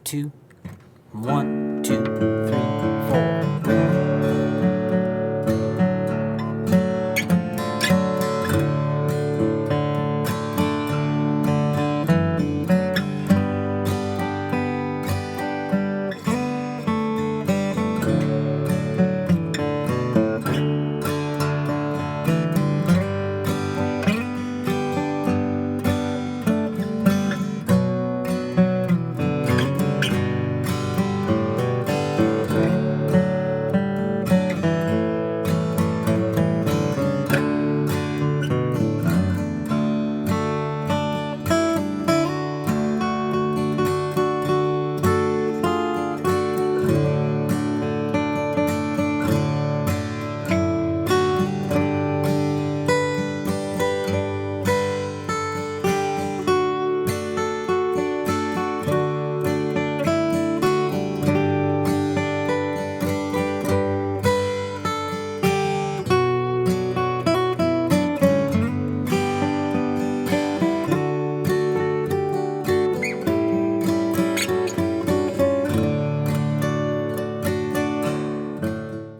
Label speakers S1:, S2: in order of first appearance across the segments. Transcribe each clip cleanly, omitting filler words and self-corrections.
S1: 2, 1, 2, 3, 4.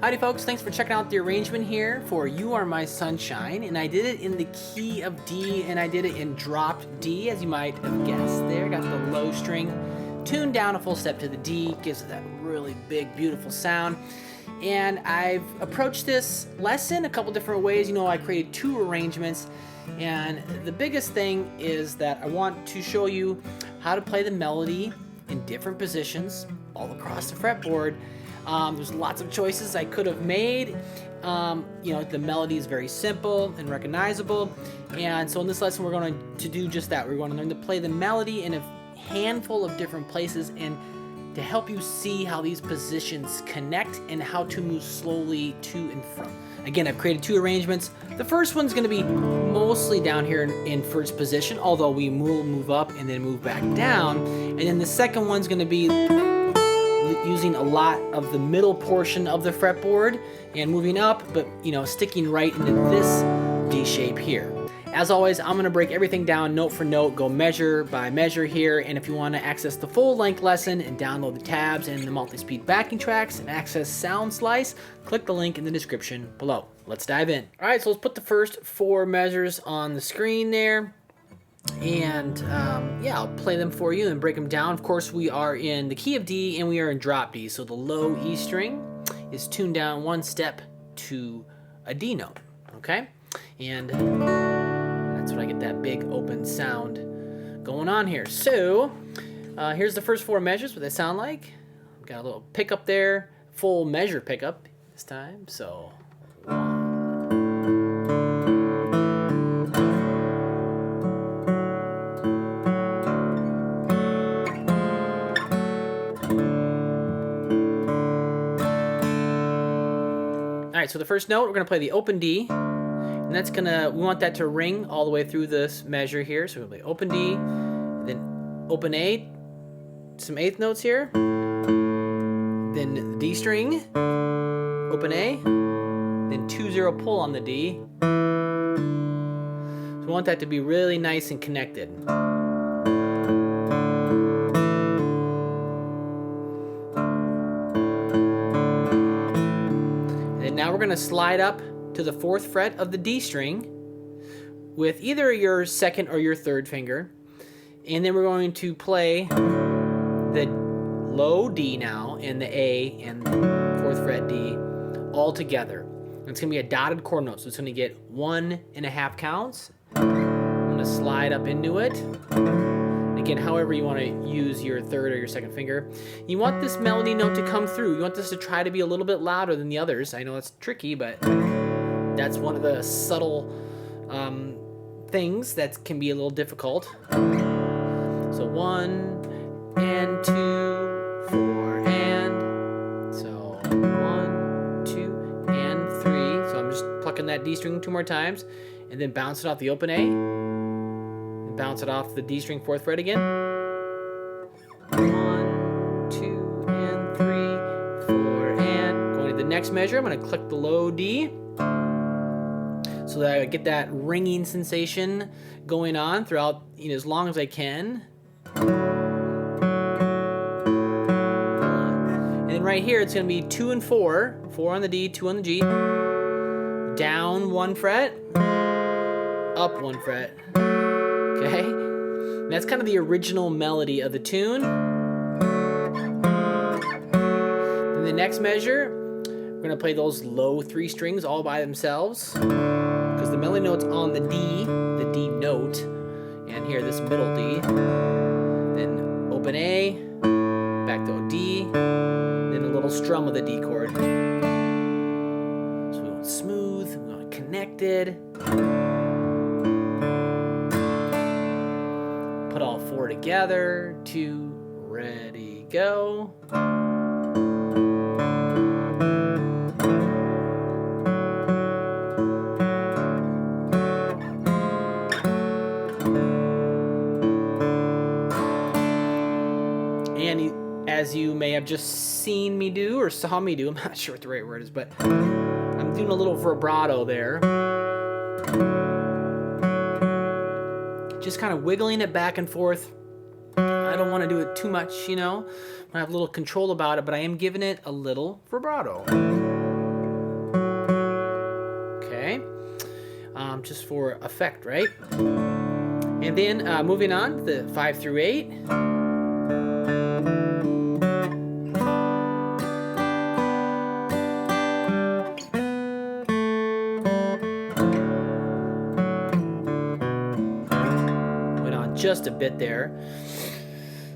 S1: Howdy folks, thanks for checking out the arrangement here for You Are My Sunshine, and I did it in the key of D, and I did it in dropped D, as you might have guessed there. Got the low string tuned down a full step to the D, gives it that really big, beautiful sound. And I've approached this lesson a couple different ways. You know, I created 2 arrangements, and the biggest thing is that I want to show you how to play the melody in different positions all across the fretboard. There's lots of choices I could have made. You know, the melody is very simple and recognizable. And so in this lesson, we're going to do just that. We're going to learn to play the melody in a handful of different places and to help you see how these positions connect and how to move slowly to and from. Again, I've created 2 arrangements. The first one's going to be mostly down here in first position, although we will move up and then move back down. And then the second one's going to be using a lot of the middle portion of the fretboard and moving up, but you know, sticking right into this D shape here. As always, I'm going to break everything down note for note, go measure by measure here, and if you want to access the full length lesson and download the tabs and the multi-speed backing tracks and access Sound Slice, click the link in the description below. Let's dive in. All right, so let's put the first 4 measures on the screen there. And yeah, I'll play them for you and break them down. Of course, we are in the key of D and we are in drop D. So the low E string is tuned down 1 step to a D note, okay? And that's when I get that big open sound going on here. So here's the first 4 measures, what they sound like. Got a little pickup there, full measure pickup this time. So 1. Alright, so the first note, we're going to play the open D, and that's we want that to ring all the way through this measure here. So we'll play open D, then open A, some 8th notes here, then the D string, open A, then 2-0 pull on the D. So we want that to be really nice and connected. Now we're going to slide up to the 4th fret of the D string with either your 2nd or your 3rd finger. And then we're going to play the low D now and the A and 4th fret D all together. And it's going to be a dotted chord note, so it's going to get 1.5 counts. I'm going to slide up into it. Again, however you want to use your 3rd or your 2nd finger. You want this melody note to come through. You want this to try to be a little bit louder than the others. I know it's tricky, but that's one of the subtle things that can be a little difficult. So 1 and 2, 4 and. So 1, 2 and 3. So I'm just plucking that D string 2 more times and then bounce it off the open A. Bounce it off the D string 4th fret again. 1, 2, and 3, 4, and going to the next measure, I'm going to click the low D so that I get that ringing sensation going on throughout, you know, as long as I can. right here, it's going to be 2 and 4. 4 on the D, 2 on the G. Down 1 fret, up 1 fret. Okay? And that's kind of the original melody of the tune. Then the next measure, we're going to play those low 3 strings all by themselves, because the melody note's on the D note, and here this middle D. Then open A, back to D, then a little strum of the D chord. So we want smooth, we want connected. Put all 4 together, 2, ready, go. And as you may have just seen me do, or saw me do, I'm not sure what the right word is, but I'm doing a little vibrato there. Just kind of wiggling it back and forth. I don't want to do it too much, you know. I have a little control about it, but I am giving it a little vibrato. Okay. Just for effect, right? And then moving on, the 5 through 8. Just a bit there.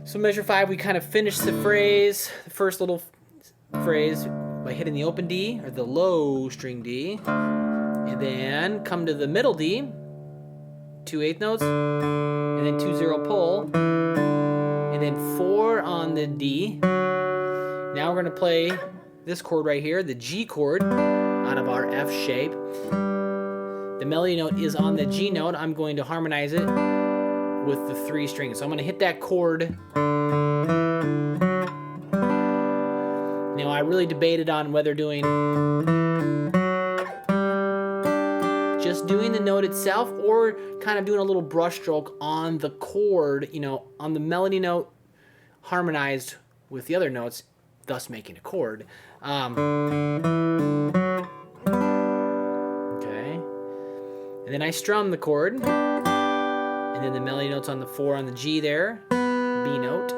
S1: So measure 5, we kind of finish the phrase, the first little phrase, by hitting the open D, or the low string D, and then come to the middle D, 2 eighth notes, and then 2-0 pull, and then 4 on the D. Now we're going to play this chord right here, the G chord, out of our F shape. The melody note is on the G note. I'm going to harmonize it with the 3 strings. So I'm going to hit that chord. Now I really debated on whether doing just doing the note itself, or kind of doing a little brush stroke on the chord, you know, on the melody note harmonized with the other notes, thus making a chord. Okay. And then I strum the chord. And then the melody note's on the 4 on the G there, B note,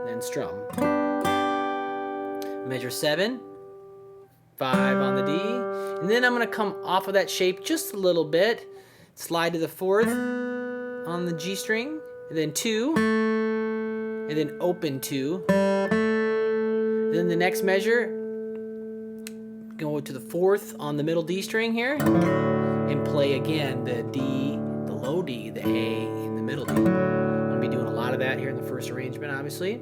S1: then strum. Measure 7, 5 on the D, and then I'm going to come off of that shape just a little bit, slide to the 4th on the G string, and then 2, and then open 2. And then the next measure, go to the 4th on the middle D string here, and play again the D, the low D, the A, middle D. I'm going to be doing a lot of that here in the first arrangement, obviously.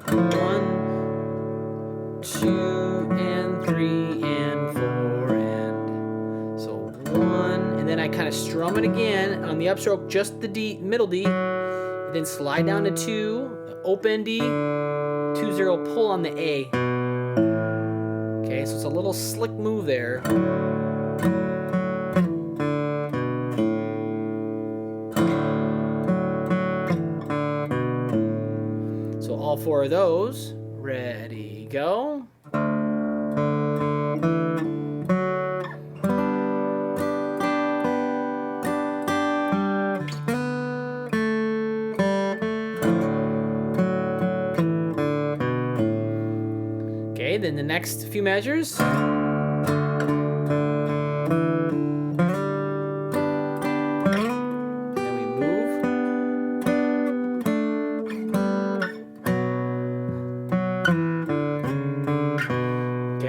S1: 1, 2, and 3, and 4, and so 1, and then I kind of strum it again on the upstroke, just the D, middle D, and then slide down to 2, open D, 2-0 pull on the A. Okay, so it's a little slick move there. All 4 of those, ready, go. Okay, then the next few measures.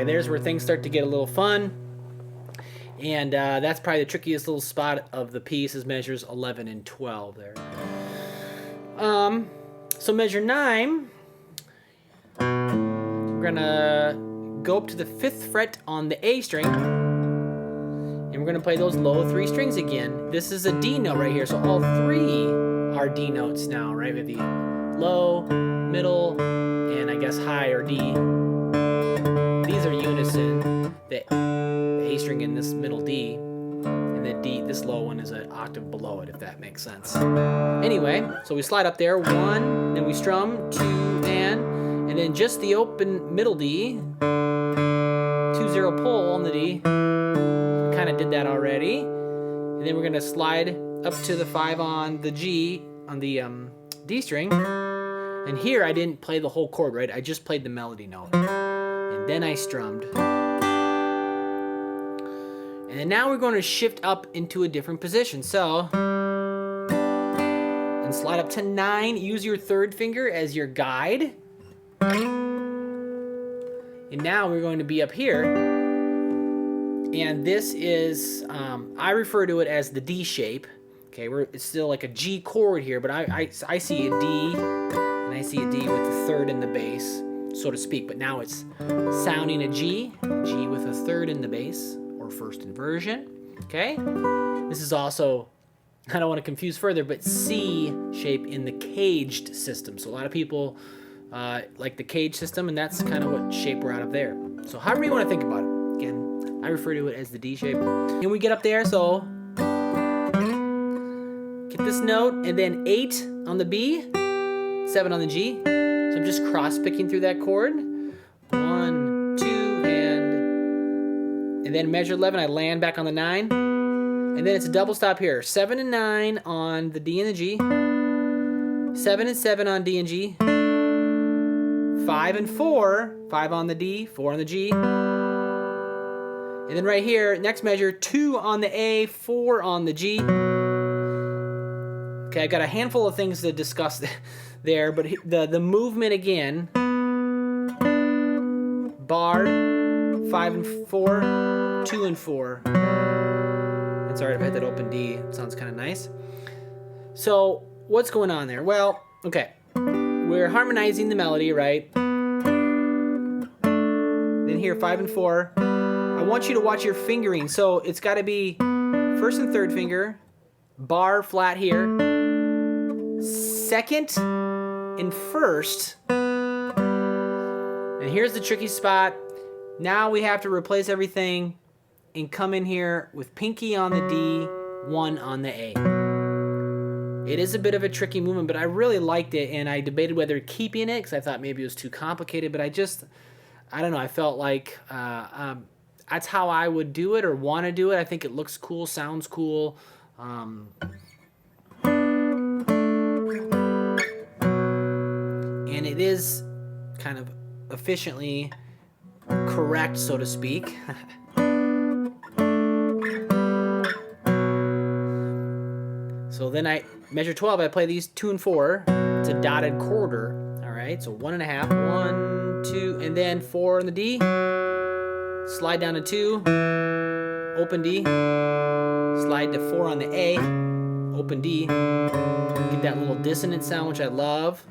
S1: There's where things start to get a little fun, and that's probably the trickiest little spot of the piece, is measures 11 and 12 there. So measure 9, we're gonna go up to the 5th fret on the A string, and we're gonna play those low 3 strings again. This is a D note right here, so all 3 are D notes now, right? We have the low, middle, and I guess high or D. These are unison. The A string in this middle D, and the D, this low one, is an octave below it, if that makes sense. Anyway, so we slide up there, 1, then we strum, 2, and And then just the open middle D, 2-0 pull on the D. Kind of did that already. And then we're gonna slide up to the 5 on the G, on the D string. And here I didn't play the whole chord, right? I just played the melody note. And then I strummed. And then now we're going to shift up into a different position. So, and slide up to 9. Use your 3rd finger as your guide. And now we're going to be up here. And this is, I refer to it as the D shape. Okay, it's still like a G chord here, but I see a D, and I see a D with the 3rd in the bass, so to speak. But now it's sounding a G with a 3rd in the bass, or 1st inversion. Okay, this is also, I don't want to confuse further, but C shape in the caged system. So a lot of people like the cage system, and that's kind of what shape we're out of there. So however you want to think about it. Again, I refer to it as the D shape. And we get up there, so get this note, and then 8 on the B, 7 on the G. So I'm just cross-picking through that chord. 1, 2, and then measure 11, I land back on the 9. And then it's a double stop here. 7 and 9 on the D and the G. 7 and 7 on D and G. 5 and 4, 5 on the D, 4 on the G. And then right here, next measure, 2 on the A, 4 on the G. Okay, I got a handful of things to discuss there, but the movement again, bar, 5 and 4, 2 and 4. That's all right if I hit that open D. It sounds kind of nice. So what's going on there? Well, okay, we're harmonizing the melody, right? Then here, 5 and 4. I want you to watch your fingering. So it's got to be 1st and 3rd finger, bar flat here, 2nd and 1st. And here's the tricky spot. Now we have to replace everything and come in here with pinky on the D, 1 on the A. It is a bit of a tricky movement, but I really liked it, and I debated whether keeping it because I thought maybe it was too complicated, but I don't know, I felt like that's how I would do it or want to do it. I think it looks cool, sounds cool. And it is kind of efficiently correct, so to speak. So then I measure 12, I play these 2 and 4. It's a dotted quarter. All right, so 1.5, 1, 2, and then 4 on the D. Slide down to 2, open D. Slide to 4 on the A, open D. Get that little dissonant sound, which I love.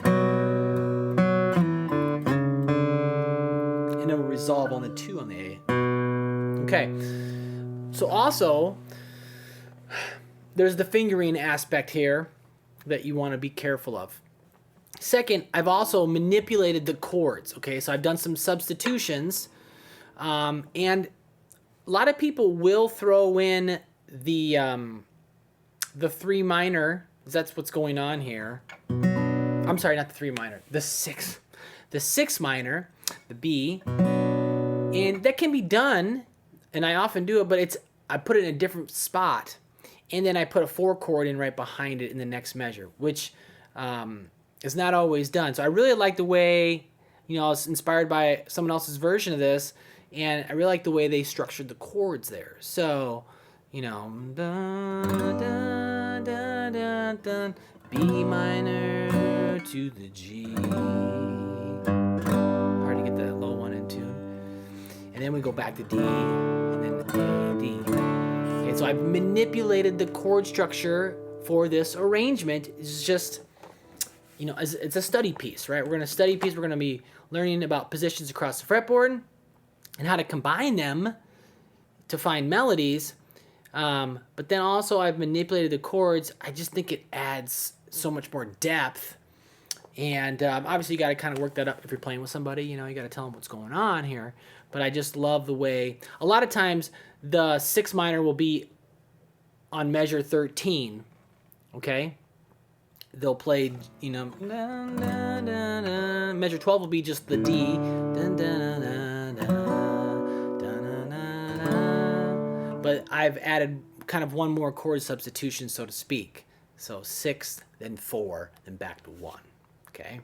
S1: And it will resolve on the 2 on the A. Okay, so also, there's the fingering aspect here that you want to be careful of. Second, I've also manipulated the chords, okay? So I've done some substitutions, and a lot of people will throw in the 3 minor, that's what's going on here. I'm sorry, not the 3 minor, the 6 minor, the B, and that can be done, and I often do it, but I put it in a different spot. And then I put a 4 chord in right behind it in the next measure, which is not always done. So I really like the way, I was inspired by someone else's version of this, and I really like the way they structured the chords there. So, dun, dun, dun, dun, dun, B minor to the G. Hard to get that low one in tune. And then we go back to D, and then A, D. Okay, so I've manipulated the chord structure for this arrangement. It's just, it's a study piece, right? We're going to study piece. We're going to be learning about positions across the fretboard and how to combine them to find melodies. But then also I've manipulated the chords. I just think it adds so much more depth. And obviously you got to kind of work that up if you're playing with somebody. You got to tell them what's going on here. But I just love the way, a lot of times the 6 minor will be on measure 13, okay? They'll play, measure measure 12 will be just the D. Dun, dun, dun, dun, dun, dun, dun, dun. But I've added kind of one more chord substitution, so to speak. So 6, then 4, then back to 1. Okay.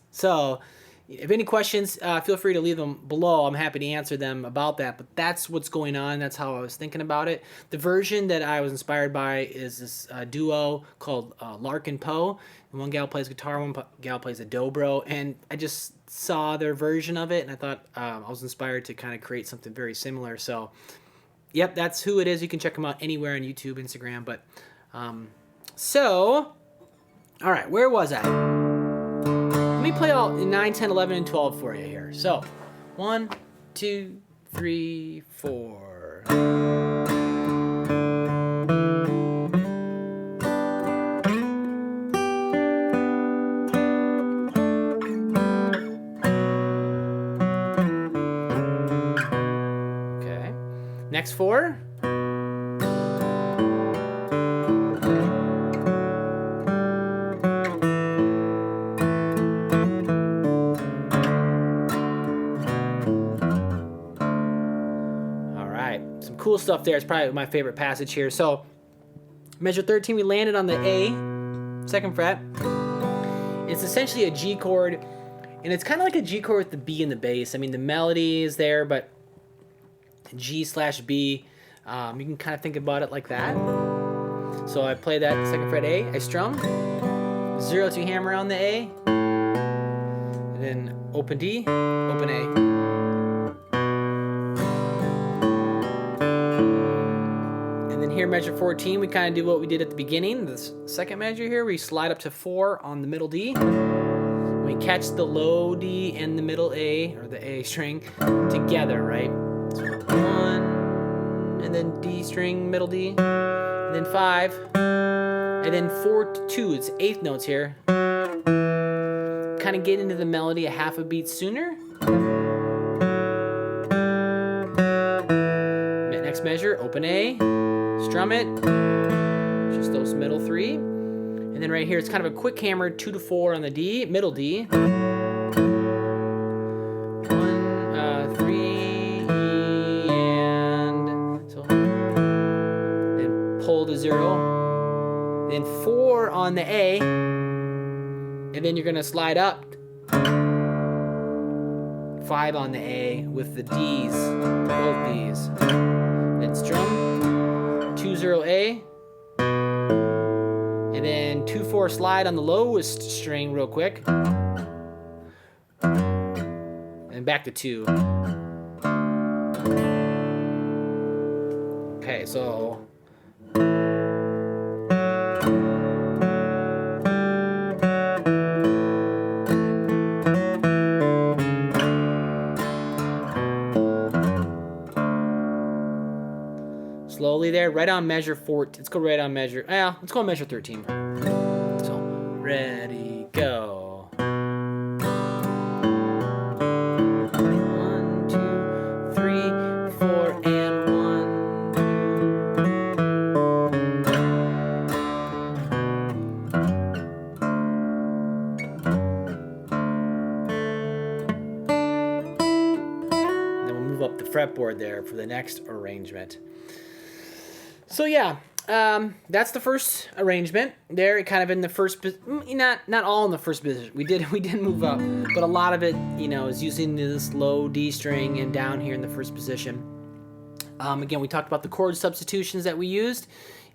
S1: So if any questions, feel free to leave them below. I'm happy to answer them about that. But that's what's going on. That's how I was thinking about it. The version that I was inspired by is this duo called Lark and Poe. And one gal plays guitar, one gal plays a dobro. And I just saw their version of it, and I thought I was inspired to kind of create something very similar. So, yep, that's who it is. You can check them out anywhere on YouTube, Instagram. But so, all right, where was I? Let me play all 9, 10, 11, and 12 for you here. So, 1, 2, 3, 4. Okay. Next 4. Some cool stuff there. It's probably my favorite passage here. So, measure 13, we landed on the A, 2nd fret. It's essentially a G chord, and it's kind of like a G chord with the B in the bass. I mean, the melody is there, but G/B, you can kind of think about it like that. So I play that 2nd fret A, I strum, 0-2 hammer on the A, and then open D, open A. Here, measure 14, we kind of do what we did at the beginning. This 2nd measure here, we slide up to 4 on the middle D. We catch the low D and the middle A, or the A string, together, right? So 1, and then D string, middle D, and then 5, and then 4 to 2, it's 8th notes here. Kind of get into the melody a half a beat sooner. Next measure, open A. Strum it, just those middle 3, and then right here it's kind of a quick hammer, 2 to 4 on the D, middle D. 1, 3, and so then pull to 0, then 4 on the A, and then you're gonna slide up 5 on the A with the D's, both D's. Then strum. 2-0 A, and then 2-4 slide on the lowest string real quick, and back to 2. Okay, so slowly there, right on measure 4. Let's go right on measure. Let's go on measure 13. So, ready, go. 1, 2, 3, 4, and 1. Then we'll move up the fretboard there for the next arrangement. So yeah, that's the first arrangement there. Kind of in the first, not all in the first position. We did move up, but a lot of it, is using this low D string and down here in the first position. Again, we talked about the chord substitutions that we used,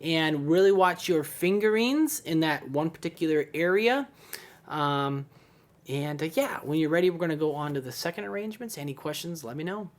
S1: and really watch your fingerings in that one particular area. Yeah, when you're ready, we're going to go on to the second arrangements. Any questions? Let me know.